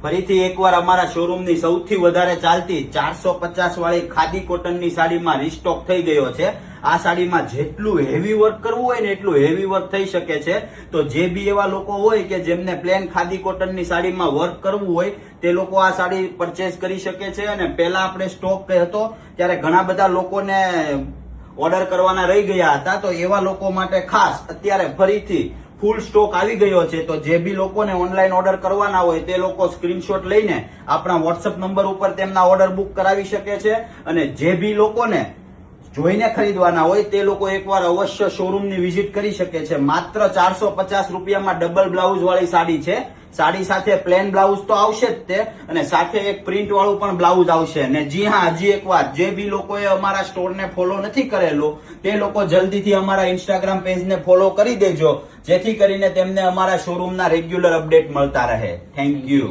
ફરીથી એકવાર અમારા શોરૂમની સૌથી વધારે ચાલતી 450 વાળી ખાદી કોટનની સાડીમાં રીસ્ટોક થઈ ગયો છે. આ સાડીમાં જેટલું હેવી વર્ક કરવું હોય ને એટલું હેવી વર્ક થઈ શકે છે. તો જે બી એવા લોકો હોય કે જેમને પ્લેન ખાદી કોટનની સાડીમાં વર્ક કરવું હોય તે લોકો આ સાડી પરચેસ કરી શકે છે. અને પહેલા આપણે સ્ટોક હતો ત્યારે ઘણા બધા લોકોને ઓર્ડર કરવાના રહી ગયા હતા, તો એવા લોકો માટે ખાસ અત્યારે ફરીથી ફૂલ સ્ટોક આવી ગયો છે. તો જે બી લોકોને ઓનલાઈન ઓર્ડર કરવાના હોય તે લોકો સ્ક્રીનશોટ લઈને આપણા વોટ્સઅપ નંબર ઉપર તેમના ઓર્ડર બુક કરાવી શકે છે. અને જે બી લોકોને જોઈને ખરીદવાના હોય તે લોકો એકવાર અવશ્ય શોરૂમની વિઝિટ કરી શકે છે. માત્ર 450 રૂપિયામાં ડબલ બ્લાઉઝ વાળી સાડી છે. સાડી સાથે પ્લેન બ્લાઉઝ તો આવશે જ તે, અને સાથે એક પ્રિન્ટ વાળું પણ બ્લાઉઝ આવશે. ને જી હા, હજી એક વાત, જે બી લોકોએ અમારા સ્ટોરને ફોલો નથી કરેલું તે લોકો જલ્દીથી અમારા ઇન્સ્ટાગ્રામ પેજને ફોલો કરી દેજો, જેથી કરીને તેમને અમારા શોરૂમના રેગ્યુલર અપડેટ મળતા રહે. Thank you.